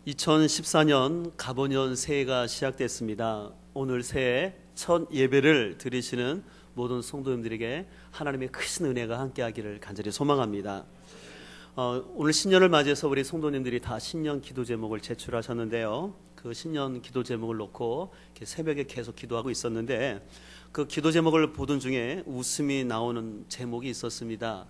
2014년 갑오년 새해가 시작됐습니다. 오늘 새해 첫 예배를 드리시는 모든 성도님들에게 하나님의 크신 은혜가 함께하기를 간절히 소망합니다. 오늘 신년을 맞이해서 우리 성도님들이 다 신년 기도 제목을 제출하셨는데요. 그 신년 기도 제목을 놓고 이렇게 새벽에 계속 기도하고 있었는데 그 기도 제목을 보던 중에 웃음이 나오는 제목이 있었습니다.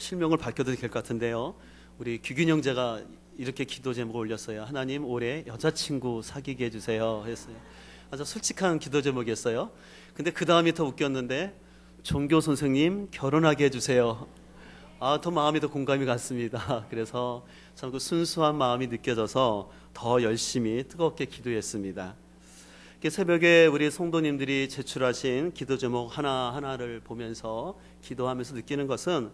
실명을 밝혀도 될 것 같은데요. 우리 규균 형제가 이렇게 기도 제목을 올렸어요. 하나님 올해 여자친구 사귀게 해주세요 했어요. 아주 솔직한 기도 제목이었어요. 근데 그 다음이 더 웃겼는데 종교 선생님 결혼하게 해주세요. 더 마음이 더 공감이 갔습니다. 그래서 참 그 순수한 마음이 느껴져서 더 열심히 뜨겁게 기도했습니다. 새벽에 우리 성도님들이 제출하신 기도 제목 하나하나를 보면서 기도하면서 느끼는 것은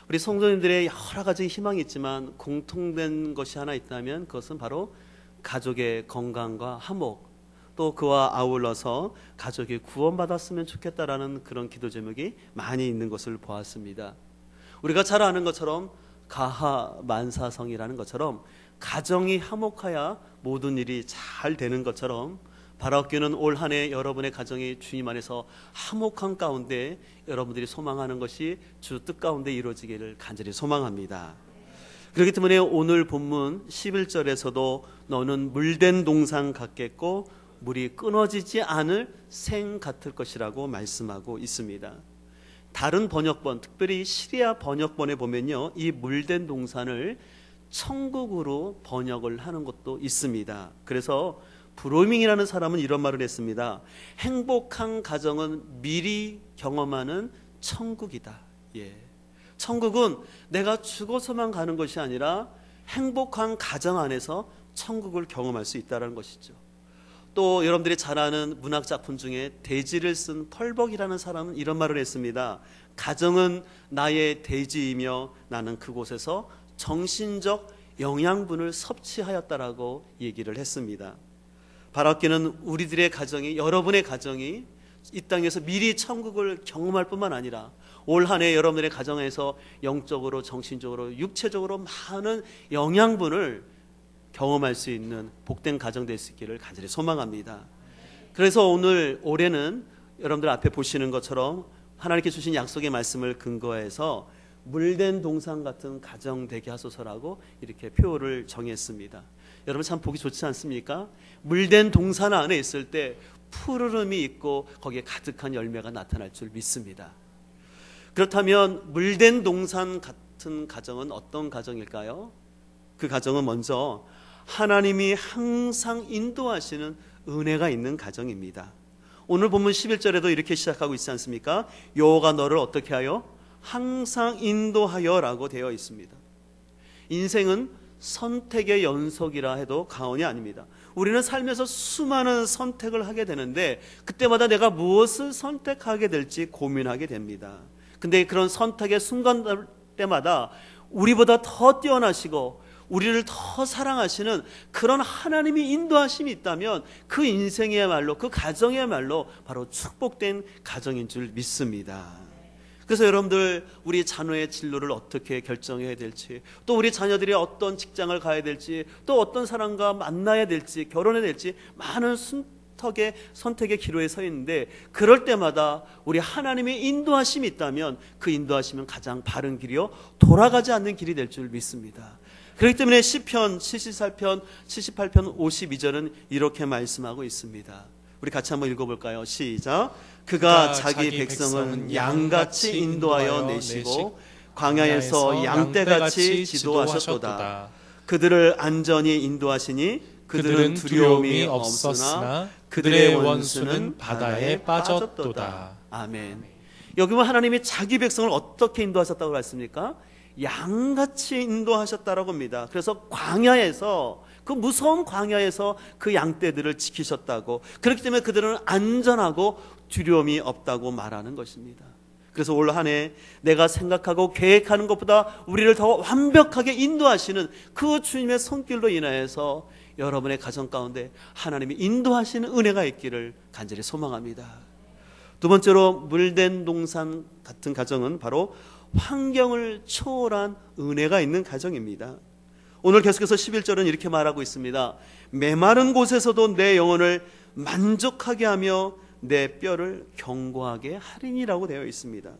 우리 성도님들의 여러 가지 희망이 있지만 공통된 것이 하나 있다면 그것은 바로 가족의 건강과 화목, 또 그와 아울러서 가족이 구원받았으면 좋겠다라는 그런 기도 제목이 많이 있는 것을 보았습니다. 우리가 잘 아는 것처럼 가하만사성이라는 것처럼 가정이 화목해야 모든 일이 잘 되는 것처럼 바라옵기는 올 한 해 여러분의 가정이 주님 안에서 화목한 가운데 여러분들이 소망하는 것이 주 뜻 가운데 이루어지기를 간절히 소망합니다. 그렇기 때문에 오늘 본문 11절에서도 너는 물된 동상 같겠고 물이 끊어지지 않을 생 같을 것이라고 말씀하고 있습니다. 다른 번역본, 특별히 시리아 번역본에 보면요, 이 물된 동산을 천국으로 번역을 하는 것도 있습니다. 그래서 브로밍이라는 사람은 이런 말을 했습니다. 행복한 가정은 미리 경험하는 천국이다. 천국은 내가 죽어서만 가는 것이 아니라 행복한 가정 안에서 천국을 경험할 수 있다는 것이죠. 또 여러분들이 잘 아는 문학 작품 중에 대지를 쓴 펄벅이라는 사람은 이런 말을 했습니다. 가정은 나의 대지이며 나는 그곳에서 정신적 영양분을 섭취하였다라고 얘기를 했습니다. 바라옵기는 우리들의 가정이, 여러분의 가정이 이 땅에서 미리 천국을 경험할 뿐만 아니라 올 한 해 여러분들의 가정에서 영적으로, 정신적으로, 육체적으로 많은 영양분을 경험할 수 있는 복된 가정 될 수 있기를 간절히 소망합니다. 그래서 올해는 여러분들 앞에 보시는 것처럼 하나님께 주신 약속의 말씀을 근거해서 물된 동상 같은 가정 되게 하소서라고 이렇게 표어를 정했습니다. 여러분 참 보기 좋지 않습니까? 물된 동산 안에 있을 때 푸르름이 있고 거기에 가득한 열매가 나타날 줄 믿습니다. 그렇다면 물된 동산 같은 가정은 어떤 가정일까요? 그 가정은 먼저 하나님이 항상 인도하시는 은혜가 있는 가정입니다. 오늘 본문 11절에도 이렇게 시작하고 있지 않습니까? 여호와가 너를 어떻게 하여? 항상 인도하여 라고 되어 있습니다. 인생은 선택의 연속이라 해도 과언이 아닙니다. 우리는 살면서 수많은 선택을 하게 되는데 그때마다 내가 무엇을 선택하게 될지 고민하게 됩니다. 근데 그런 선택의 순간 때마다 우리보다 더 뛰어나시고 우리를 더 사랑하시는 그런 하나님이 인도하심이 있다면 그 인생이야말로, 그 가정이야말로 바로 축복된 가정인 줄 믿습니다. 그래서 여러분들 우리 자녀의 진로를 어떻게 결정해야 될지, 또 우리 자녀들이 어떤 직장을 가야 될지, 또 어떤 사람과 만나야 될지, 결혼해야 될지 많은 선택의 기로에 서 있는데 그럴 때마다 우리 하나님의 인도하심이 있다면 그 인도하심은 가장 바른 길이요 돌아가지 않는 길이 될 줄 믿습니다. 그렇기 때문에 시편 74편 52절은 이렇게 말씀하고 있습니다. 우리 같이 한번 읽어볼까요? 시작. 그가 자기 백성은 양같이 인도하여 내시고 광야에서 양떼같이 지도하셨도다. 그들을 안전히 인도하시니 그들은 두려움이 없으나 그들의 원수는 바다에 빠졌도다. 아멘. 여기 보면 하나님이 자기 백성을 어떻게 인도하셨다고 했습니까? 양같이 인도하셨다라고 합니다. 그래서 광야에서, 그 무서운 광야에서 그 양떼들을 지키셨다고, 그렇기 때문에 그들은 안전하고 두려움이 없다고 말하는 것입니다. 그래서 올 한 해 내가 생각하고 계획하는 것보다 우리를 더 완벽하게 인도하시는 그 주님의 손길로 인하여서 여러분의 가정 가운데 하나님이 인도하시는 은혜가 있기를 간절히 소망합니다. 두 번째로 물된 동산 같은 가정은 바로 환경을 초월한 은혜가 있는 가정입니다. 오늘 계속해서 11절은 이렇게 말하고 있습니다. 메마른 곳에서도 내 영혼을 만족하게 하며 내 뼈를 견고하게 하리니라고 되어 있습니다.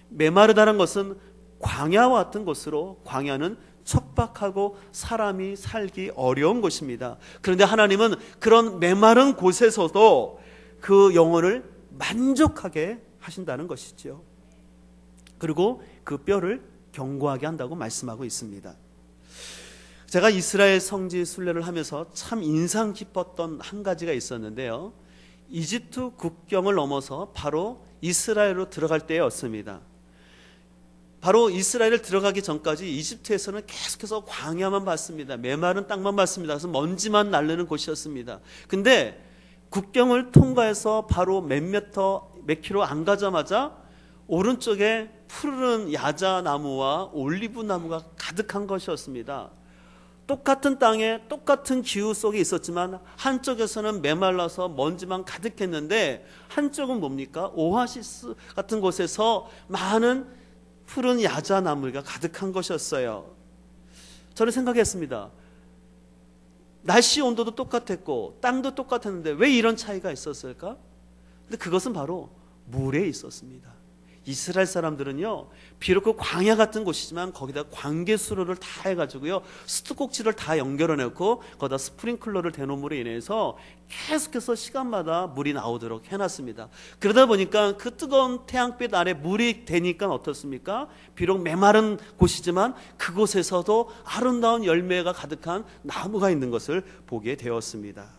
메마르다는 것은 광야와 같은 곳으로, 광야는 척박하고 사람이 살기 어려운 곳입니다. 그런데 하나님은 그런 메마른 곳에서도 그 영혼을 만족하게 하신다는 것이죠. 그리고 그 뼈를 견고하게 한다고 말씀하고 있습니다. 제가 이스라엘 성지 순례를 하면서 참 인상 깊었던 한 가지가 있었는데요. 이집트 국경을 넘어서 바로 이스라엘로 들어갈 때였습니다. 바로 이스라엘을 들어가기 전까지 이집트에서는 계속해서 광야만 봤습니다. 메마른 땅만 봤습니다. 그래서 먼지만 날리는 곳이었습니다. 근데 국경을 통과해서 바로 몇 킬로 안 가자마자 오른쪽에 푸르른 야자나무와 올리브 나무가 가득한 것이었습니다. 똑같은 땅에 똑같은 기후 속에 있었지만 한쪽에서는 메말라서 먼지만 가득했는데 한쪽은 뭡니까? 오아시스 같은 곳에서 많은 푸른 야자나무가 가득한 것이었어요. 저는 생각했습니다. 날씨 온도도 똑같았고 땅도 똑같았는데 왜 이런 차이가 있었을까? 근데 그것은 바로 물에 있었습니다. 이스라엘 사람들은요, 비록 그 광야 같은 곳이지만 거기다 광개수로를 다 해가지고요, 수도꼭지를 다 연결해놓고 거기다 스프링클러를 대놓음으로 인해서 계속해서 시간마다 물이 나오도록 해놨습니다. 그러다 보니까 그 뜨거운 태양빛 아래 물이 되니까 어떻습니까? 비록 메마른 곳이지만 그곳에서도 아름다운 열매가 가득한 나무가 있는 것을 보게 되었습니다.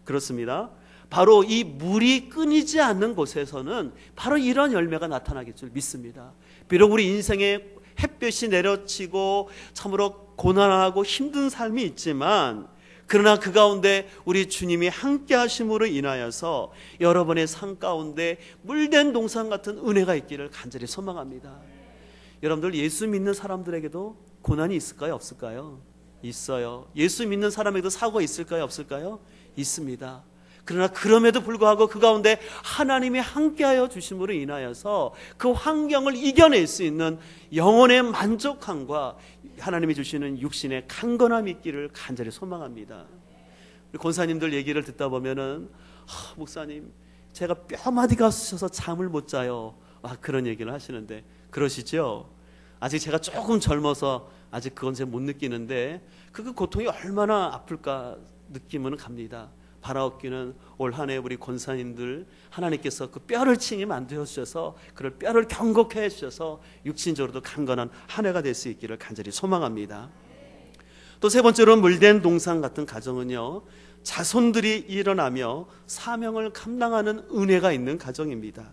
그렇습니다. 바로 이 물이 끊이지 않는 곳에서는 바로 이런 열매가 나타나길 줄 믿습니다. 비록 우리 인생에 햇볕이 내려치고 참으로 고난하고 힘든 삶이 있지만, 그러나 그 가운데 우리 주님이 함께 하심으로 인하여서 여러분의 삶 가운데 물된 동산 같은 은혜가 있기를 간절히 소망합니다. 여러분들, 예수 믿는 사람들에게도 고난이 있을까요? 없을까요? 있어요. 예수 믿는 사람에게도 사고가 있을까요? 없을까요? 있습니다. 그러나 그럼에도 불구하고 그 가운데 하나님이 함께하여 주심으로 인하여서 그 환경을 이겨낼 수 있는 영혼의 만족함과 하나님이 주시는 육신의 강건함이 있기를 간절히 소망합니다. 우리 권사님들 얘기를 듣다 보면은, 목사님, 제가 뼈마디가 쑤셔서 잠을 못 자요. 그런 얘기를 하시는데, 그러시죠? 아직 제가 조금 젊어서 아직 그건 제가 못 느끼는데 그 고통이 얼마나 아플까 느낌은 갑니다. 바라옵기는 올 한 해 우리 권사님들 하나님께서 그 뼈를 칭히 만들어 주셔서 그를 뼈를 견고케 해 주셔서 육신적으로도 강건한 한 해가 될 수 있기를 간절히 소망합니다. 또 세 번째로 물된 동산 같은 가정은요, 자손들이 일어나며 사명을 감당하는 은혜가 있는 가정입니다.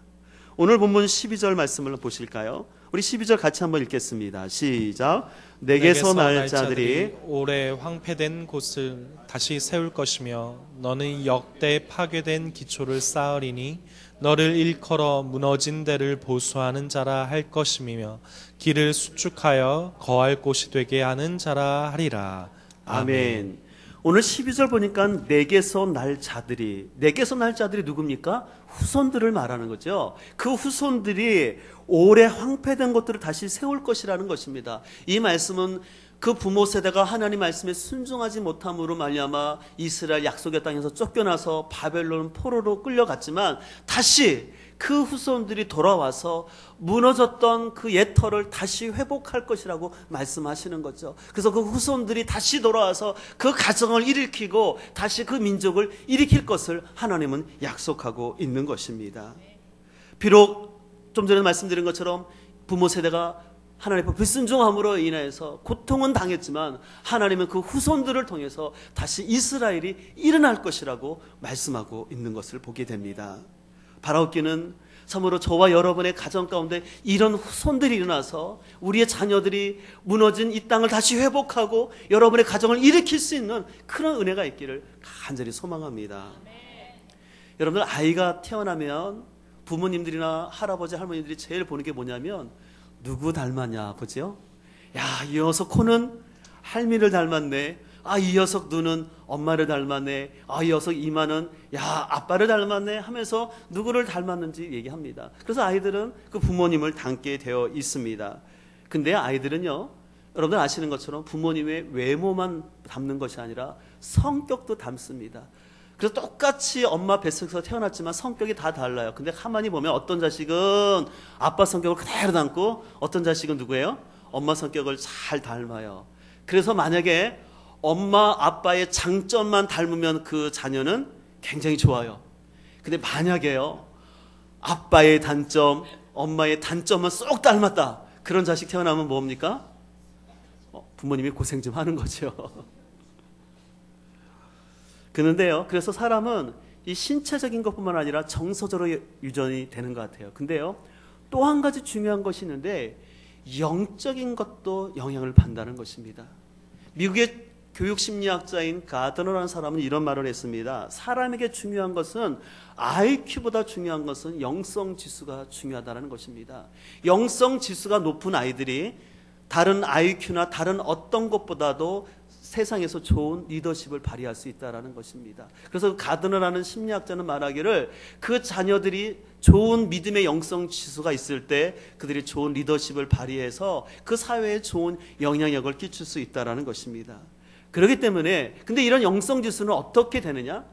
오늘 본문 12절 말씀을 보실까요? 우리 12절 같이 한번 읽겠습니다. 시작. 내게서 날 자들이 오래 황폐된 곳을 다시 세울 것이며 너는 역대 파괴된 기초를 쌓으리니 너를 일컬어 무너진 데를 보수하는 자라 할 것이며 길을 수축하여 거할 곳이 되게 하는 자라 하리라. 아멘. 오늘 12절 보니까 내게서 날 자들이 누굽니까? 후손들을 말하는 거죠. 그 후손들이 오래 황폐된 것들을 다시 세울 것이라는 것입니다. 이 말씀은 그 부모 세대가 하나님 말씀에 순종하지 못함으로 말미암아 이스라엘 약속의 땅에서 쫓겨나서 바벨론 포로로 끌려갔지만 다시 그 후손들이 돌아와서 무너졌던 그 옛 터를 다시 회복할 것이라고 말씀하시는 거죠. 그래서 그 후손들이 다시 돌아와서 그 가정을 일으키고 다시 그 민족을 일으킬 것을 하나님은 약속하고 있는 것입니다. 비록 좀 전에 말씀드린 것처럼 부모 세대가 하나님의 불순종함으로 인해서 고통은 당했지만 하나님은 그 후손들을 통해서 다시 이스라엘이 일어날 것이라고 말씀하고 있는 것을 보게 됩니다. 바라옵기는 참으로 저와 여러분의 가정 가운데 이런 후손들이 일어나서 우리의 자녀들이 무너진 이 땅을 다시 회복하고 여러분의 가정을 일으킬 수 있는 그런 은혜가 있기를 간절히 소망합니다. 여러분들, 아이가 태어나면 부모님들이나 할아버지 할머니들이 제일 보는 게 뭐냐면 누구 닮았냐 보죠. 야, 이 녀석 코는 할미를 닮았네. 이 녀석 눈은 엄마를 닮았네. 이 녀석 이마는 아빠를 닮았네 하면서 누구를 닮았는지 얘기합니다. 그래서 아이들은 그 부모님을 닮게 되어 있습니다. 근데 아이들은요, 여러분들 아시는 것처럼 부모님의 외모만 닮는 것이 아니라 성격도 닮습니다. 그래서 똑같이 엄마 뱃속에서 태어났지만 성격이 다 달라요. 근데 가만히 보면 어떤 자식은 아빠 성격을 그대로 닮고 어떤 자식은 누구예요? 엄마 성격을 잘 닮아요. 그래서 만약에 엄마 아빠의 장점만 닮으면 그 자녀는 굉장히 좋아요. 근데 만약에요, 아빠의 단점, 엄마의 단점만 쏙 닮았다, 그런 자식 태어나면 뭡니까? 부모님이 고생 좀 하는 거죠. 그런데요, 그래서 사람은 이 신체적인 것뿐만 아니라 정서적으로 유전이 되는 것 같아요. 근데요, 또 한 가지 중요한 것이 있는데 영적인 것도 영향을 받는다는 것입니다. 미국의 교육심리학자인 가드너라는 사람은 이런 말을 했습니다. 사람에게 중요한 것은, IQ보다 중요한 것은 영성지수가 중요하다는 것입니다. 영성지수가 높은 아이들이 다른 IQ나 다른 어떤 것보다도 세상에서 좋은 리더십을 발휘할 수 있다는 것입니다. 그래서 가드너라는 심리학자는 말하기를, 그 자녀들이 좋은 믿음의 영성 지수가 있을 때 그들이 좋은 리더십을 발휘해서 그 사회에 좋은 영향력을 끼칠 수 있다는 것입니다. 그렇기 때문에, 근데 이런 영성 지수는 어떻게 되느냐?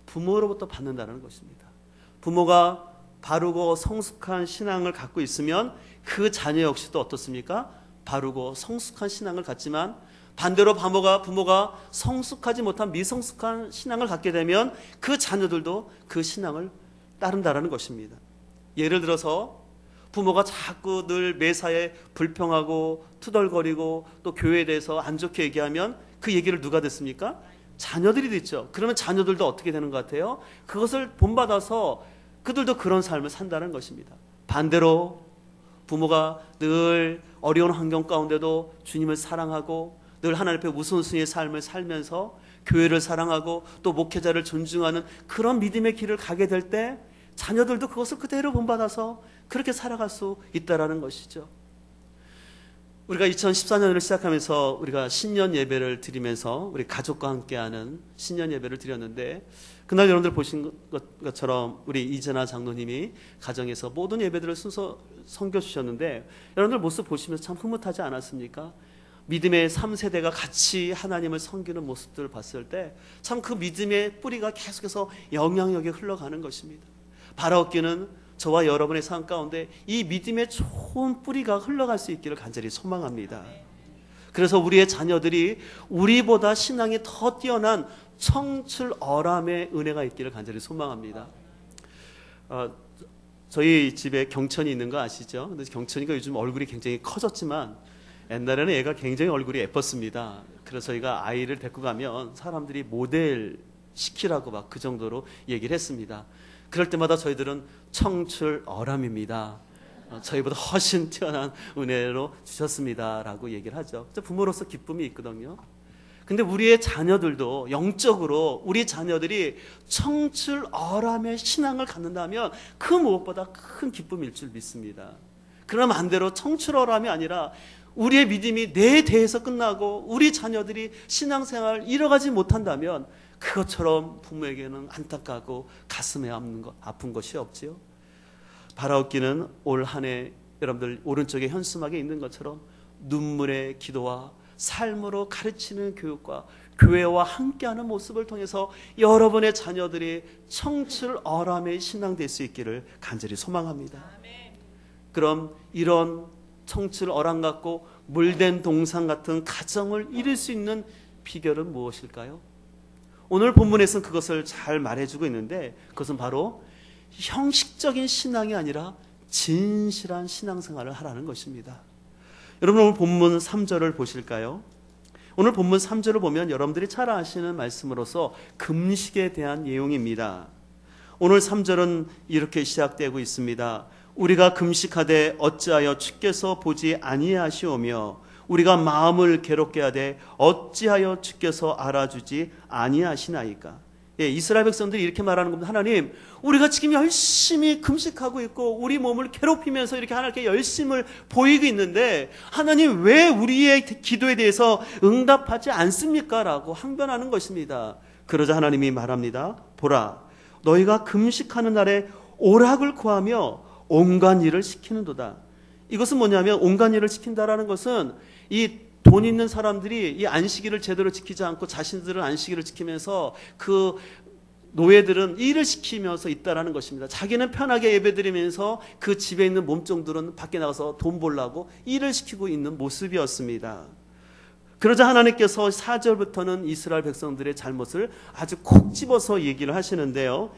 부모로부터 받는다는 것입니다. 부모가 바르고 성숙한 신앙을 갖고 있으면 그 자녀 역시도 어떻습니까? 바르고 성숙한 신앙을 갖지만, 반대로 부모가 성숙하지 못한 미성숙한 신앙을 갖게 되면 그 자녀들도 그 신앙을 따른다는 것입니다. 예를 들어서 부모가 자꾸 늘 매사에 불평하고 투덜거리고 또 교회에 대해서 안 좋게 얘기하면 그 얘기를 누가 듣습니까? 자녀들이 듣죠. 그러면 자녀들도 어떻게 되는 것 같아요? 그것을 본받아서 그들도 그런 삶을 산다는 것입니다. 반대로 부모가 늘 어려운 환경 가운데도 주님을 사랑하고 늘 하나님 앞에 우선순위의 삶을 살면서 교회를 사랑하고 또 목회자를 존중하는 그런 믿음의 길을 가게 될 때 자녀들도 그것을 그대로 본받아서 그렇게 살아갈 수 있다는 것이죠. 우리가 2014년을 시작하면서 우리가 신년 예배를 드리면서 우리 가족과 함께하는 신년 예배를 드렸는데, 그날 여러분들 보신 것처럼 우리 이재나 장로님이 가정에서 모든 예배들을 순서 섬겨주셨는데, 여러분들 모습 보시면서 참 흐뭇하지 않았습니까? 믿음의 3세대가 같이 하나님을 섬기는 모습들을 봤을 때 참 그 믿음의 뿌리가 계속해서 영향력에 흘러가는 것입니다. 바라옵기는 저와 여러분의 삶 가운데 이 믿음의 좋은 뿌리가 흘러갈 수 있기를 간절히 소망합니다. 그래서 우리의 자녀들이 우리보다 신앙이 더 뛰어난 청출어람의 은혜가 있기를 간절히 소망합니다. 저희 집에 경천이 있는 거 아시죠? 근데 경천이가 요즘 얼굴이 굉장히 커졌지만 옛날에는 얘가 굉장히 얼굴이 예뻤습니다. 그래서 저희가 아이를 데리고 가면 사람들이 모델 시키라고 막 그 정도로 얘기를 했습니다. 그럴 때마다 저희들은 청출어람입니다. 저희보다 훨씬 뛰어난 은혜로 주셨습니다 라고 얘기를 하죠. 부모로서 기쁨이 있거든요. 근데 우리의 자녀들도 영적으로 우리 자녀들이 청출어람의 신앙을 갖는다면 그 무엇보다 큰 기쁨일 줄 믿습니다. 그러나 반대로 청출어람이 아니라 우리의 믿음이 내 대에서 끝나고 우리 자녀들이 신앙생활을 이뤄가지 못한다면 그것처럼 부모에게는 안타깝고 가슴에 아픈 것이 없지요. 바라옵기는 올 한 해 여러분들 오른쪽에 현수막에 있는 것처럼 눈물의 기도와 삶으로 가르치는 교육과 교회와 함께하는 모습을 통해서 여러분의 자녀들이 청출어람의 신앙 될 수 있기를 간절히 소망합니다. 그럼 이런 청출어람 같고 물된 동상 같은 가정을 이룰 수 있는 비결은 무엇일까요? 오늘 본문에서는 그것을 잘 말해주고 있는데, 그것은 바로 형식적인 신앙이 아니라 진실한 신앙생활을 하라는 것입니다. 여러분, 오늘 본문 3절을 보실까요? 오늘 본문 3절을 보면 여러분들이 잘 아시는 말씀으로서 금식에 대한 내용입니다. 오늘 3절은 이렇게 시작되고 있습니다. 우리가 금식하되 어찌하여 주께서 보지 아니하시오며 우리가 마음을 괴롭게 하되 어찌하여 주께서 알아주지 아니하시나이까. 이스라엘 백성들이 이렇게 말하는 겁니다. 하나님, 우리가 지금 열심히 금식하고 있고 우리 몸을 괴롭히면서 이렇게 하나님께 열심을 보이고 있는데 하나님 왜 우리의 기도에 대해서 응답하지 않습니까? 라고 항변하는 것입니다. 그러자 하나님이 말합니다. 보라, 너희가 금식하는 날에 오락을 구하며 온갖 일을 시키는도다. 이것은 뭐냐면, 온갖 일을 시킨다라는 것은 이 돈 있는 사람들이 이 안식일을 제대로 지키지 않고 자신들은 안식일을 지키면서 그 노예들은 일을 시키면서 있다라는 것입니다. 자기는 편하게 예배드리면서 그 집에 있는 몸종들은 밖에 나가서 돈 벌려고 일을 시키고 있는 모습이었습니다. 그러자 하나님께서 4절부터는 이스라엘 백성들의 잘못을 아주 콕 집어서 얘기를 하시는데요.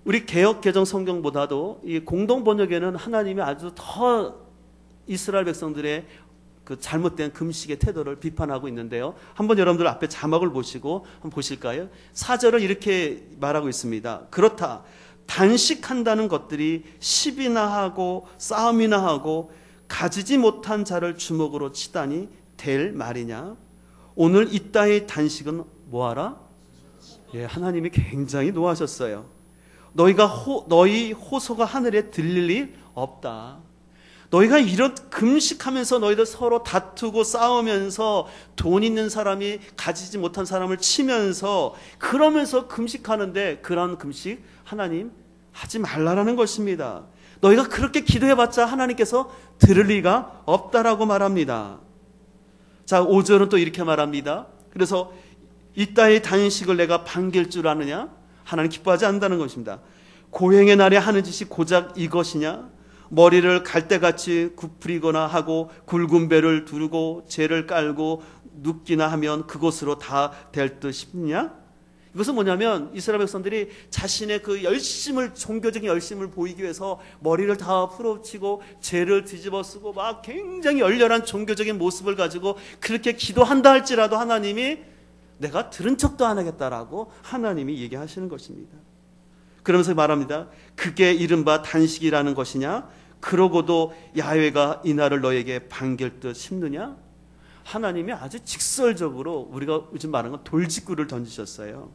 우리 개역 개정 성경보다도 이 공동 번역에는 하나님이 아주 더 이스라엘 백성들의 그 잘못된 금식의 태도를 비판하고 있는데요. 한번 여러분들 앞에 자막을 보시고 한번 보실까요? 4절을 이렇게 말하고 있습니다. 그렇다. 단식한다는 것들이 시비나 하고 싸움이나 하고 가지지 못한 자를 주먹으로 치다니 될 말이냐? 오늘 이따의 단식은 뭐하라? 예, 하나님이 굉장히 노하셨어요. 너희 호소가 하늘에 들릴 일 없다. 너희가 이런 금식하면서 너희들 서로 다투고 싸우면서 돈 있는 사람이 가지지 못한 사람을 치면서 그러면서 금식하는데 그런 금식 하나님 하지 말라라는 것입니다. 너희가 그렇게 기도해봤자 하나님께서 들을 리가 없다라고 말합니다. 자, 5절은 또 이렇게 말합니다. 그래서 이따의 단식을 내가 반길 줄 아느냐? 하나님 기뻐하지 않는다는 것입니다. 고행의 날에 하는 짓이 고작 이것이냐? 머리를 갈대같이 굽히거나 하고 굵은 배를 두르고 재를 깔고 눕기나 하면 그것으로 다 될 듯 싶냐? 이것은 뭐냐면 이스라엘 백성들이 자신의 그 열심을, 종교적인 열심을 보이기 위해서 머리를 다 풀어치고 재를 뒤집어 쓰고 막 굉장히 열렬한 종교적인 모습을 가지고 그렇게 기도한다 할지라도 하나님이 내가 들은 척도 안 하겠다라고 하나님이 얘기하시는 것입니다. 그러면서 말합니다. 그게 이른바 단식이라는 것이냐? 그러고도 야훼가 이날을 너에게 반길 듯 싶느냐? 하나님이 아주 직설적으로 우리가 요즘 말하는 건 돌직구를 던지셨어요.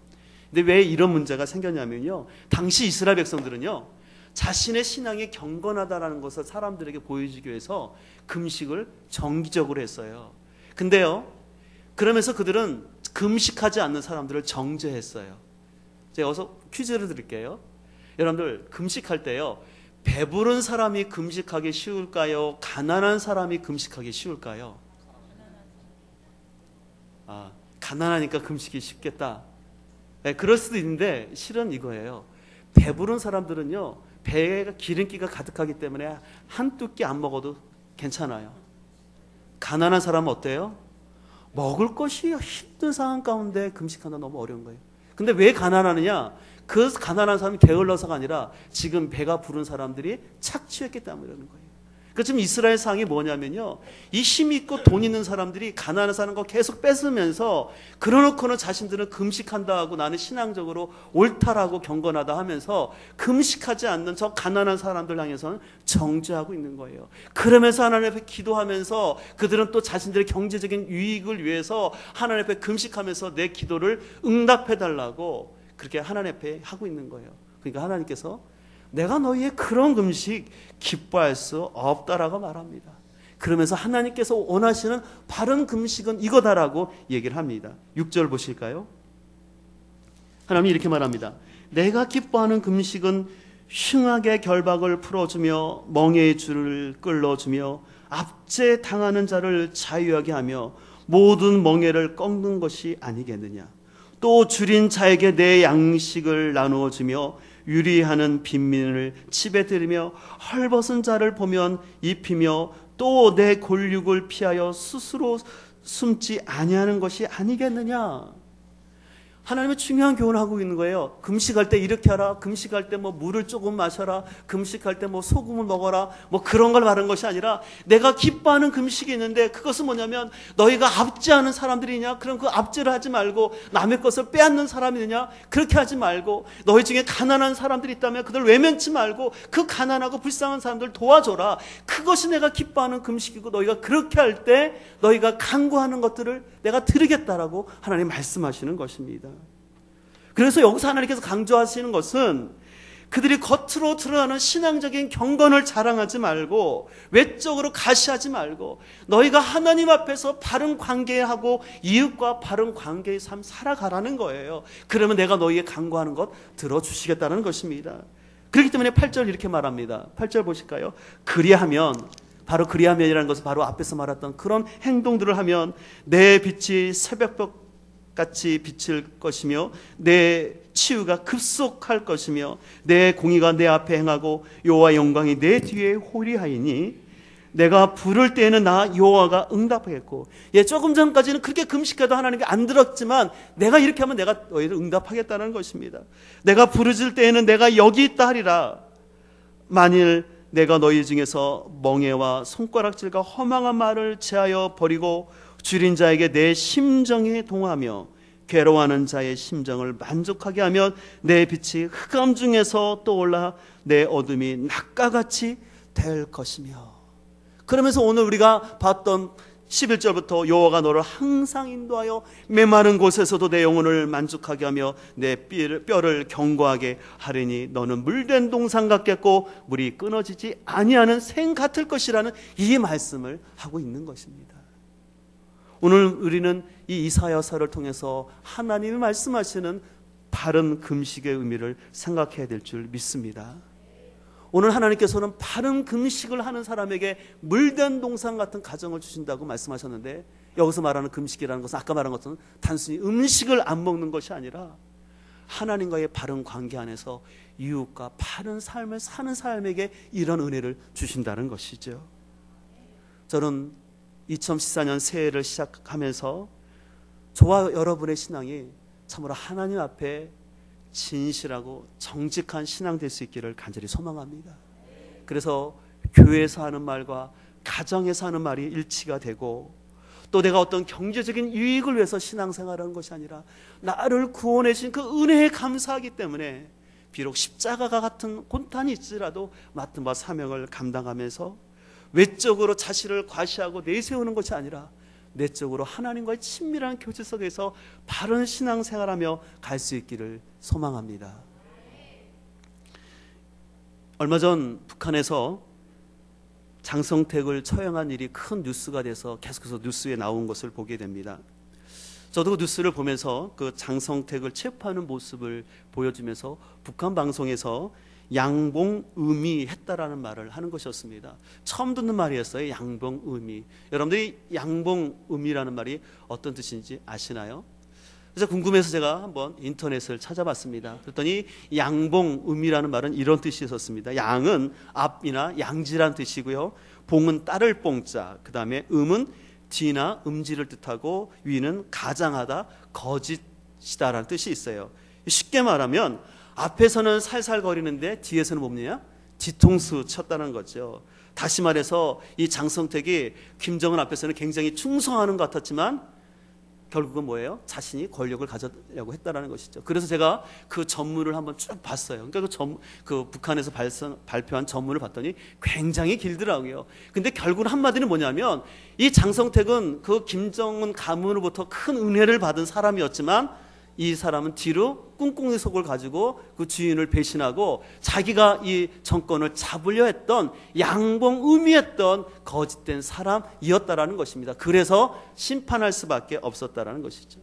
근데 왜 이런 문제가 생겼냐면요. 당시 이스라엘 백성들은요. 자신의 신앙이 경건하다라는 것을 사람들에게 보여주기 위해서 금식을 정기적으로 했어요. 근데요. 그러면서 그들은 금식하지 않는 사람들을 정죄했어요. 제가 여기서 퀴즈를 드릴게요. 여러분들 금식할 때요. 배부른 사람이 금식하기 쉬울까요? 가난한 사람이 금식하기 쉬울까요? 가난하니까 금식이 쉽겠다. 네, 그럴 수도 있는데 실은 이거예요. 배부른 사람들은요. 배에 기름기가 가득하기 때문에 한두 끼 안 먹어도 괜찮아요. 가난한 사람은 어때요? 먹을 것이 힘든 상황 가운데 금식하는 너무 어려운 거예요. 근데 왜 가난하느냐? 그 가난한 사람이 게을러서가 아니라 지금 배가 부른 사람들이 착취했기 때문이라는 거예요. 그러니까 지금 이스라엘 상황이 뭐냐면요. 이 힘 있고 돈 있는 사람들이 가난한 사람 거 계속 뺏으면서 그러놓고는 자신들은 금식한다 하고 나는 신앙적으로 옳다라고 경건하다 하면서 금식하지 않는 저 가난한 사람들 향해서는 정죄하고 있는 거예요. 그러면서 하나님 앞에 기도하면서 그들은 또 자신들의 경제적인 유익을 위해서 하나님 앞에 금식하면서 내 기도를 응답해달라고 그렇게 하나님 앞에 하고 있는 거예요. 그러니까 하나님께서 내가 너희의 그런 금식 기뻐할 수 없다라고 말합니다. 그러면서 하나님께서 원하시는 바른 금식은 이거다라고 얘기를 합니다. 6절 보실까요? 하나님이 이렇게 말합니다. 내가 기뻐하는 금식은 흉악의 결박을 풀어주며 멍에의 줄을 끌어주며 압제 당하는 자를 자유하게 하며 모든 멍에를 꺾는 것이 아니겠느냐. 또 줄인 자에게 내 양식을 나누어 주며 유리하는 빈민을 집에 들이며 헐벗은 자를 보면 입히며 또 내 골육을 피하여 스스로 숨지 아니하는 것이 아니겠느냐. 하나님의 중요한 교훈을 하고 있는 거예요. 금식할 때 이렇게 하라. 금식할 때 뭐 물을 조금 마셔라. 금식할 때 뭐 소금을 먹어라. 뭐 그런 걸 말하는 것이 아니라 내가 기뻐하는 금식이 있는데 그것은 뭐냐면 너희가 압제하는 사람들이냐? 그럼 그 압제를 하지 말고 남의 것을 빼앗는 사람이냐? 그렇게 하지 말고 너희 중에 가난한 사람들이 있다면 그들 외면치 말고 그 가난하고 불쌍한 사람들 도와줘라. 그것이 내가 기뻐하는 금식이고 너희가 그렇게 할 때 너희가 간구하는 것들을 내가 드리겠다라고 하나님 말씀하시는 것입니다. 그래서 여기서 하나님께서 강조하시는 것은 그들이 겉으로 드러나는 신앙적인 경건을 자랑하지 말고 외적으로 가시하지 말고 너희가 하나님 앞에서 바른 관계하고 이웃과 바른 관계의 삶 살아가라는 거예요. 그러면 내가 너희의 간구하는 것 들어주시겠다는 것입니다. 그렇기 때문에 8절 이렇게 말합니다. 8절 보실까요? 그리하면 바로 그리하면이라는 것은 바로 앞에서 말했던 그런 행동들을 하면 내 빛이 새벽볕같이 비칠 것이며 내 치유가 급속할 것이며 내 공의가 내 앞에 행하고 여호와의 영광이 내 뒤에 호리하이니 내가 부를 때에는 나 여호와가 응답하겠고. 조금 전까지는 그렇게 금식해도 하나님께 안 들었지만 내가 이렇게 하면 내가 너희를 응답하겠다는 것입니다. 내가 부르짖을 때에는 내가 여기 있다 하리라. 만일 내가 너희 중에서 멍에와 손가락질과 허망한 말을 제하여 버리고 줄인 자에게 내 심정에 동하며 괴로워하는 자의 심정을 만족하게 하면 내 빛이 흑암 중에서 떠올라 내 어둠이 낮과 같이 될 것이며. 그러면서 오늘 우리가 봤던 11절부터 여호와가 너를 항상 인도하여 메마른 곳에서도 내 영혼을 만족하게 하며 내 뼈를 견고하게 하리니 너는 물된 동산 같겠고 물이 끊어지지 아니하는 샘 같을 것이라는 이 말씀을 하고 있는 것입니다. 오늘 우리는 이 이사야서를 통해서 하나님이 말씀하시는 바른 금식의 의미를 생각해야 될 줄 믿습니다. 오늘 하나님께서는 바른 금식을 하는 사람에게 물된 동산 같은 가정을 주신다고 말씀하셨는데, 여기서 말하는 금식이라는 것은 아까 말한 것은 단순히 음식을 안 먹는 것이 아니라 하나님과의 바른 관계 안에서 이웃과 바른 삶을 사는 사람에게 이런 은혜를 주신다는 것이죠. 저는 2014년 새해를 시작하면서 저와 여러분의 신앙이 참으로 하나님 앞에 진실하고 정직한 신앙 될 수 있기를 간절히 소망합니다. 그래서 교회에서 하는 말과 가정에서 하는 말이 일치가 되고, 또 내가 어떤 경제적인 유익을 위해서 신앙생활하는 것이 아니라 나를 구원해 주신 그 은혜에 감사하기 때문에 비록 십자가가 같은 고난이 있지라도 맡은 바 사명을 감당하면서 외적으로 자신을 과시하고 내세우는 것이 아니라 내적으로 하나님과의 친밀한 교제 속에서 바른 신앙생활하며 갈 수 있기를 소망합니다. 얼마 전 북한에서 장성택을 처형한 일이 큰 뉴스가 돼서 계속해서 뉴스에 나온 것을 보게 됩니다. 저도 그 뉴스를 보면서 그 장성택을 체포하는 모습을 보여주면서 북한 방송에서 양봉의미 했다라는 말을 하는 것이었습니다. 처음 듣는 말이었어요. 양봉의미. 여러분들이 양봉의미라는 말이 어떤 뜻인지 아시나요? 그래서 궁금해서 제가 한번 인터넷을 찾아봤습니다. 그랬더니 양봉의미라는 말은 이런 뜻이 있었습니다. 양은 앞이나 양지란 뜻이고요, 봉은 따를 봉자, 그 다음에 음은 뒤나 음지를 뜻하고 위는 가장하다, 거짓이다라는 뜻이 있어요. 쉽게 말하면 앞에서는 살살거리는데 뒤에서는 뭡니까? 뒤통수 쳤다는 거죠. 다시 말해서 이 장성택이 김정은 앞에서는 굉장히 충성하는 것 같았지만 결국은 뭐예요? 자신이 권력을 가져려고 했다는 것이죠. 그래서 제가 그 전문을 한번 쭉 봤어요. 그러니까 그 북한에서 발표한 전문을 봤더니 굉장히 길더라고요. 근데 결국은 한마디는 뭐냐면, 이 장성택은 그 김정은 가문으로부터 큰 은혜를 받은 사람이었지만 이 사람은 뒤로 꿍꿍이 속을 가지고 그 주인을 배신하고 자기가 이 정권을 잡으려 했던 양봉의미했던 거짓된 사람이었다라는 것입니다. 그래서 심판할 수밖에 없었다라는 것이죠.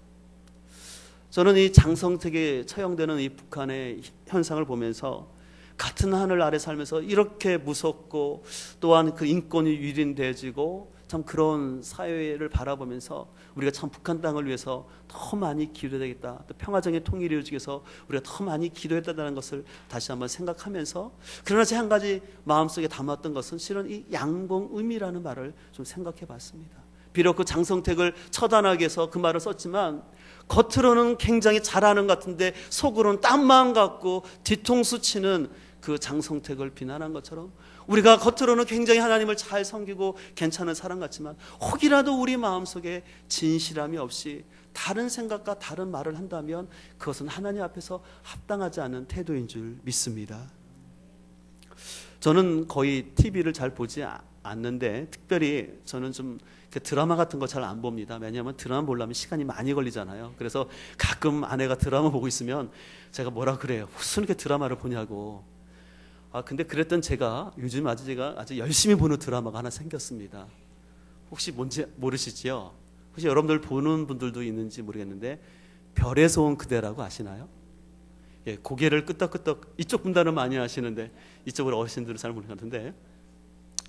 저는 이 장성택이 처형되는 이 북한의 현상을 보면서 같은 하늘 아래 살면서 이렇게 무섭고 또한 그 인권이 유린되어지고 참 그런 사회를 바라보면서 우리가 참 북한 땅을 위해서 더 많이 기도해야 되겠다, 또 평화적인 통일이 이루어지기 위해서 우리가 더 많이 기도했다는 것을 다시 한번 생각하면서, 그러나 제 한 가지 마음속에 담았던 것은 실은 이 양봉의미라는 말을 좀 생각해 봤습니다. 비록 그 장성택을 처단하기 위해서 그 말을 썼지만 겉으로는 굉장히 잘하는 것 같은데 속으로는 땀만 갖고 뒤통수 치는 그 장성택을 비난한 것처럼 우리가 겉으로는 굉장히 하나님을 잘 섬기고 괜찮은 사람 같지만 혹이라도 우리 마음속에 진실함이 없이 다른 생각과 다른 말을 한다면 그것은 하나님 앞에서 합당하지 않은 태도인 줄 믿습니다. 저는 거의 TV를 잘 보지 않는데, 특별히 저는 좀 드라마 같은 거 잘 안 봅니다. 왜냐하면 드라마 보려면 시간이 많이 걸리잖아요. 그래서 가끔 아내가 드라마 보고 있으면 제가 뭐라 그래요. 무슨 이렇게 드라마를 보냐고. 근데 그랬던 제가 요즘 제가 아주 열심히 보는 드라마가 하나 생겼습니다. 혹시 뭔지 모르시지요? 혹시 여러분들 보는 분들도 있는지 모르겠는데, 별에서 온 그대라고 아시나요? 예, 고개를 끄덕끄덕, 이쪽 분단은 많이 아시는데 이쪽으로 어르신들은 잘 모르는 것 같은데,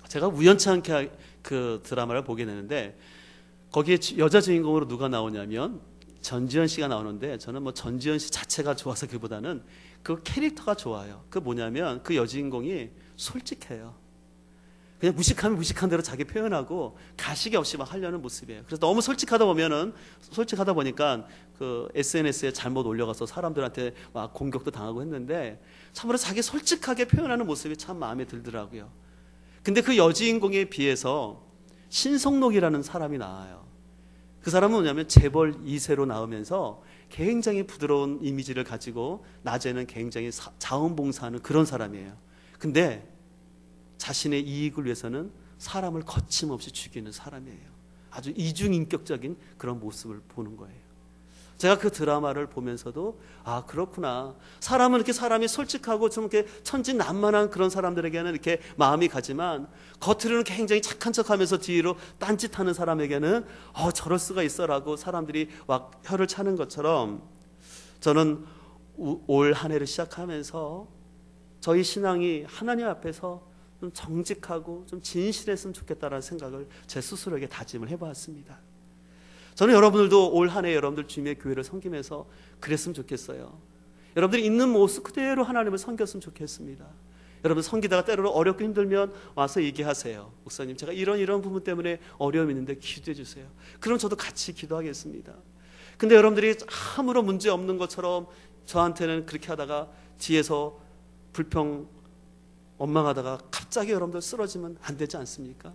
제가 우연치 않게 그 드라마를 보게 되는데 거기에 여자 주인공으로 누가 나오냐면 전지현 씨가 나오는데 저는 뭐 전지현 씨 자체가 좋아서 그보다는 그 캐릭터가 좋아요. 그 뭐냐면 그 여주인공이 솔직해요. 그냥 무식하면 무식한 대로 자기 표현하고 가식이 없이 막 하려는 모습이에요. 그래서 너무 솔직하다 보니까 그 SNS에 잘못 올려가서 사람들한테 막 공격도 당하고 했는데 참으로 자기 솔직하게 표현하는 모습이 참 마음에 들더라고요. 근데 그 여주인공에 비해서 신성록이라는 사람이 나와요. 그 사람은 뭐냐면 재벌 2세로 나오면서 굉장히 부드러운 이미지를 가지고 낮에는 굉장히 자원봉사하는 그런 사람이에요. 근데 자신의 이익을 위해서는 사람을 거침없이 죽이는 사람이에요. 아주 이중인격적인 그런 모습을 보는 거예요. 제가 그 드라마를 보면서도 아 그렇구나. 사람은 이렇게 사람이 솔직하고 좀 이렇게 천진난만한 그런 사람들에게는 이렇게 마음이 가지만 겉으로는 굉장히 착한 척하면서 뒤로 딴짓하는 사람에게는 저럴 수가 있어라고 사람들이 막 혀를 차는 것처럼 저는 올 한 해를 시작하면서 저희 신앙이 하나님 앞에서 좀 정직하고 좀 진실했으면 좋겠다라는 생각을 제 스스로에게 다짐을 해보았습니다. 저는 여러분들도 올 한 해 여러분들 주님의 교회를 섬기면서 그랬으면 좋겠어요. 여러분들이 있는 모습 그대로 하나님을 섬겼으면 좋겠습니다. 여러분 섬기다가 때로는 어렵고 힘들면 와서 얘기하세요. 목사님 제가 이런 부분 때문에 어려움이 있는데 기도해 주세요. 그럼 저도 같이 기도하겠습니다. 근데 여러분들이 아무런 문제 없는 것처럼 저한테는 그렇게 하다가 뒤에서 불평 원망하다가 갑자기 여러분들 쓰러지면 안 되지 않습니까?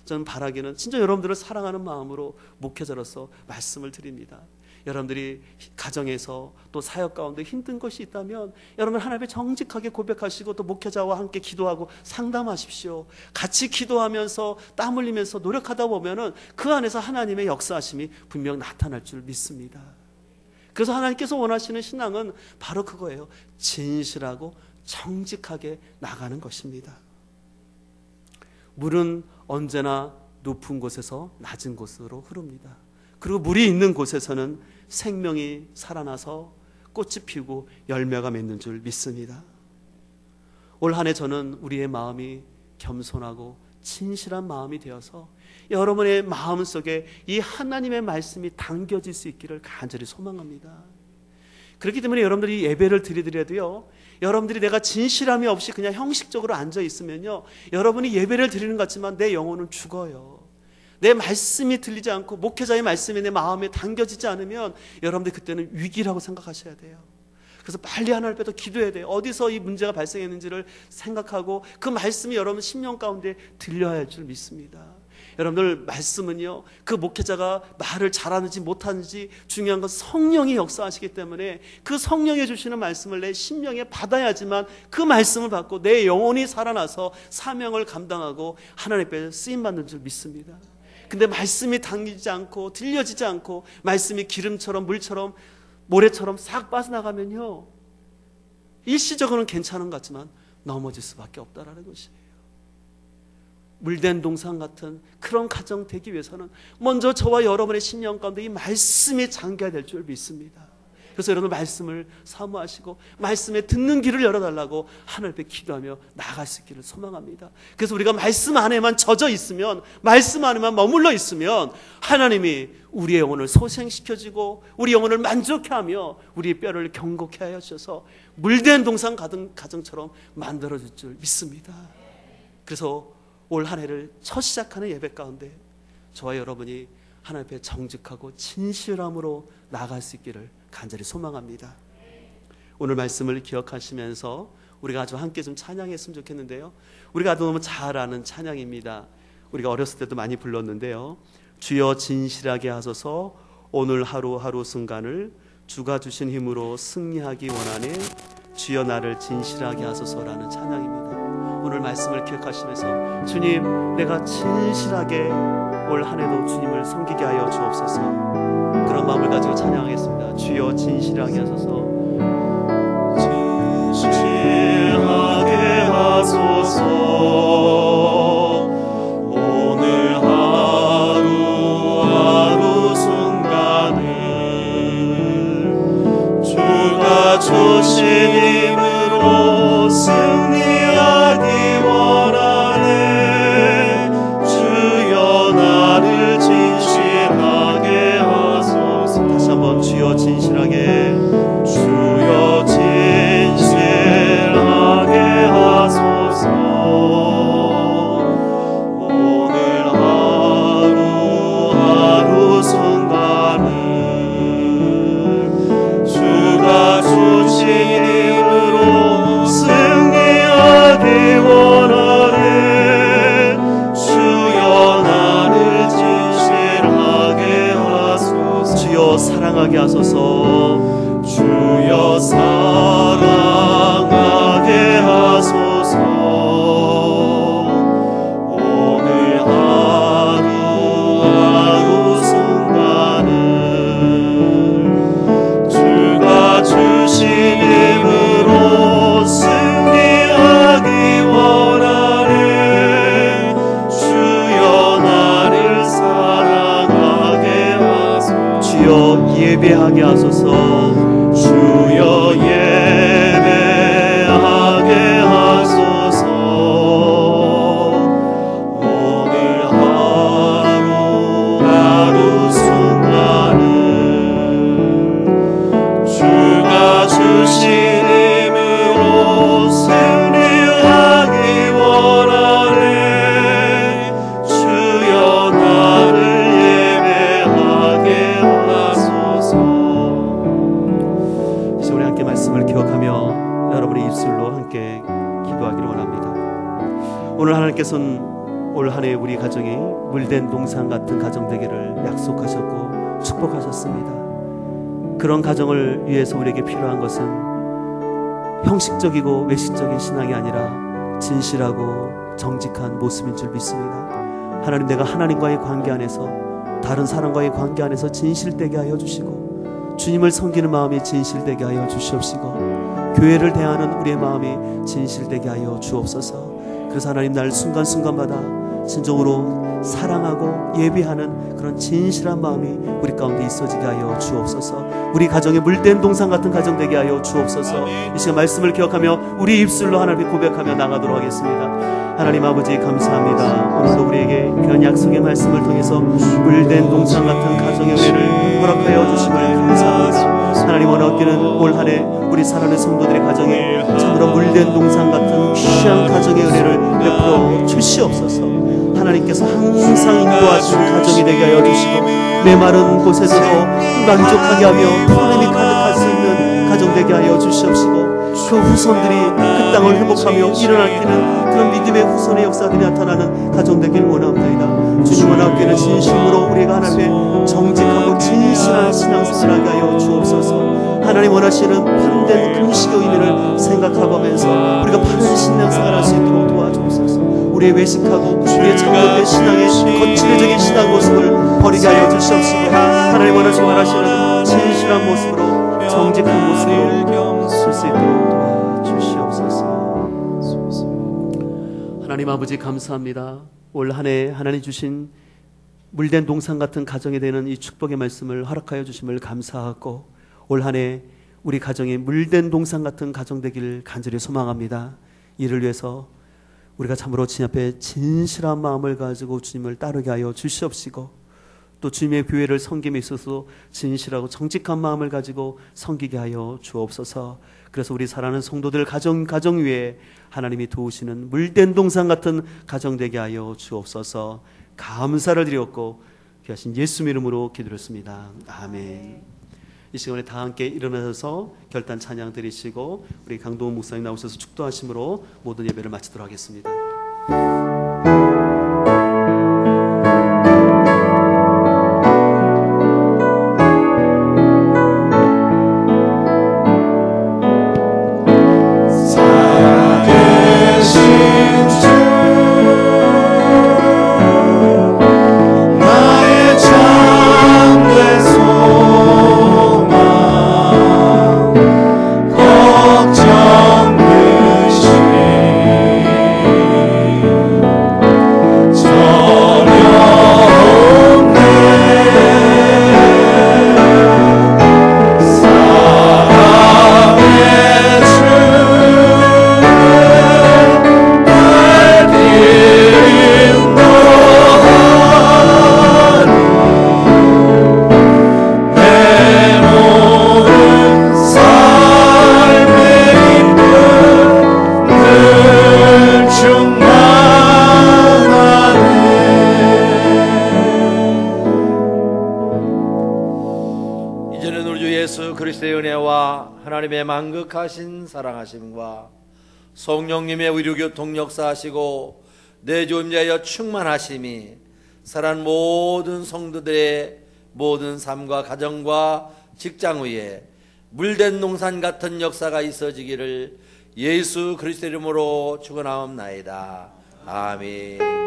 저는 바라기는 진짜 여러분들을 사랑하는 마음으로 목회자로서 말씀을 드립니다. 여러분들이 가정에서 또 사역 가운데 힘든 것이 있다면 여러분 하나님께 정직하게 고백하시고 또 목회자와 함께 기도하고 상담하십시오. 같이 기도하면서 땀 흘리면서 노력하다 보면은 그 안에서 하나님의 역사하심이 분명 나타날 줄 믿습니다. 그래서 하나님께서 원하시는 신앙은 바로 그거예요. 진실하고 정직하게 나가는 것입니다. 물은 언제나 높은 곳에서 낮은 곳으로 흐릅니다. 그리고 물이 있는 곳에서는 생명이 살아나서 꽃이 피고 열매가 맺는 줄 믿습니다. 올 한 해 저는 우리의 마음이 겸손하고 진실한 마음이 되어서 여러분의 마음속에 이 하나님의 말씀이 담겨질 수 있기를 간절히 소망합니다. 그렇기 때문에 여러분들이 예배를 드리더라도요, 여러분들이 내가 진실함이 없이 그냥 형식적으로 앉아 있으면요, 여러분이 예배를 드리는 것 같지만 내 영혼은 죽어요. 내 말씀이 들리지 않고 목회자의 말씀이 내 마음에 담겨지지 않으면 여러분들 그때는 위기라고 생각하셔야 돼요. 그래서 빨리 하나님 앞에 기도해야 돼요. 어디서 이 문제가 발생했는지를 생각하고 그 말씀이 여러분 심령 가운데 들려야 할 줄 믿습니다. 여러분들 말씀은요, 그 목회자가 말을 잘하는지 못하는지 중요한 건 성령이 역사하시기 때문에 그 성령이 주시는 말씀을 내 심령에 받아야지만 그 말씀을 받고 내 영혼이 살아나서 사명을 감당하고 하나님 앞에 쓰임받는 줄 믿습니다. 근데 말씀이 당기지 않고 들려지지 않고 말씀이 기름처럼 물처럼 모래처럼 싹 빠져나가면요, 일시적으로는 괜찮은 것 같지만 넘어질 수밖에 없다라는 것이에요. 물된 동상 같은 그런 가정 되기 위해서는 먼저 저와 여러분의 심령 가운데 이 말씀이 잠겨야 될 줄 믿습니다. 그래서 여러분 말씀을 사모하시고 말씀에 듣는 길을 열어달라고 하늘 앞에 기도하며 나아갈 수 있기를 소망합니다. 그래서 우리가 말씀 안에만 젖어 있으면, 말씀 안에만 머물러 있으면 하나님이 우리의 영혼을 소생시켜주고 우리 영혼을 만족해 하며 우리의 뼈를 경고케 하여 주셔서 물된 동상 가정처럼 만들어줄 줄 믿습니다. 그래서 올 한 해를 첫 시작하는 예배 가운데 저와 여러분이 하나님 앞에 정직하고 진실함으로 나아갈 수 있기를 간절히 소망합니다. 오늘 말씀을 기억하시면서 우리가 아주 함께 좀 찬양했으면 좋겠는데요, 우리가 너무 잘 아는 찬양입니다. 우리가 어렸을 때도 많이 불렀는데요, 주여 진실하게 하소서 오늘 하루하루 순간을 주가 주신 힘으로 승리하기 원하네 주여 나를 진실하게 하소서라는 찬양입니다. 오늘 말씀을 기억하시면서 주님, 내가 진실하게 올 한 해도 주님을 섬기게 하여 주옵소서. 그런 마음을 가지고 찬양하겠습니다. 주여 진실하게 하소서. 진실하게 하소서. 오늘 하루하루 순간을 주가 주신 힘으로 승리하기 원하네 함께 말씀을 기억하며 여러분의 입술로 함께 기도하기를 원합니다. 오늘 하나님께서는 올 한 해 우리 가정이 물된 동산 같은 가정 되기를 약속하셨고 축복하셨습니다. 그런 가정을 위해서 우리에게 필요한 것은 형식적이고 외식적인 신앙이 아니라 진실하고 정직한 모습인 줄 믿습니다. 하나님, 내가 하나님과의 관계 안에서, 다른 사람과의 관계 안에서 진실되게 하여 주시고, 주님을 섬기는 마음이 진실되게 하여 주시옵시고, 교회를 대하는 우리의 마음이 진실되게 하여 주옵소서. 그래서 하나님, 날 순간순간마다 진정으로 사랑하고 예비하는 그런 진실한 마음이 우리 가운데 있어지게 하여 주옵소서. 우리 가정에 물된 동산 같은 가정 되게 하여 주옵소서. 이 시간 말씀을 기억하며 우리 입술로 하나님께 고백하며 나가도록 하겠습니다. 하나님 아버지, 감사합니다. 오늘도 우리에게 귀한 약속의 말씀을 통해서 물된 동산 같은 가정의 은혜를 허락하여 주심을 감사합니다. 하나님, 원하옵기는 올 한 해 우리 사랑하는 성도들의 가정에 참으로 물된 동산 같은 귀한 가정의 은혜를 베풀어 주시옵소서. 하나님께서 항상 인도하시는 가정이 되게 하여 주시고, 메마른 곳에서도 만족하게 하며 푸짐이 가득할 수 있는 가정 되게 하여 주시옵시고, 그 후손들이 그 땅을 회복하며 일어나기는 그런 믿음의 후손의 역사들이 나타나는 가정 되길 원합니다. 주님, 원하옵기는 진심으로 우리가 하나님의 정직하고 진실한 신앙생활을 하여 주옵소서. 하나님 원하시는 참된 금식의 의미를 생각하면서 우리가 바른 신앙생활을 할 수 있도록 도와주옵소서. 우리의 외식하고 우리의 잘못된 신앙의 거칠어진 신앙 모습을 버리게 하여 주시옵시고, 하나님 원하시는 진실한 모습으로, 정직한 모습으로 쓸 수 있도록 도와주시옵소서. 하나님 아버지, 감사합니다. 올 한 해 하나님 주신 물된 동산 같은 가정에 되는 이 축복의 말씀을 허락하여 주심을 감사하고, 올 한 해 우리 가정이 물된 동산 같은 가정 되기를 간절히 소망합니다. 이를 위해서 우리가 참으로 주님 앞에 진실한 마음을 가지고 주님을 따르게 하여 주시옵시고, 또 주님의 교회를 섬김에 있어서 진실하고 정직한 마음을 가지고 섬기게 하여 주옵소서. 그래서 우리 사랑하는 성도들 가정 위에 하나님이 도우시는 물된 동산 같은 가정 되게 하여 주옵소서. 감사를 드렸고 귀하신 예수 이름으로 기도했습니다. 아멘. 이 시간에 다 함께 일어나서 결단 찬양 드리시고 우리 강동원 목사님 나오셔서 축도하심으로 모든 예배를 마치도록 하겠습니다. 하나님의 만극하신 사랑하심과 성령님의 위로교통 역사하시고 내주임자여 충만하심이 살아난 모든 성도들의 모든 삶과 가정과 직장 위에 물된 농산 같은 역사가 있어지기를 예수 그리스도 이름으로 축원하옵나이다. 아멘.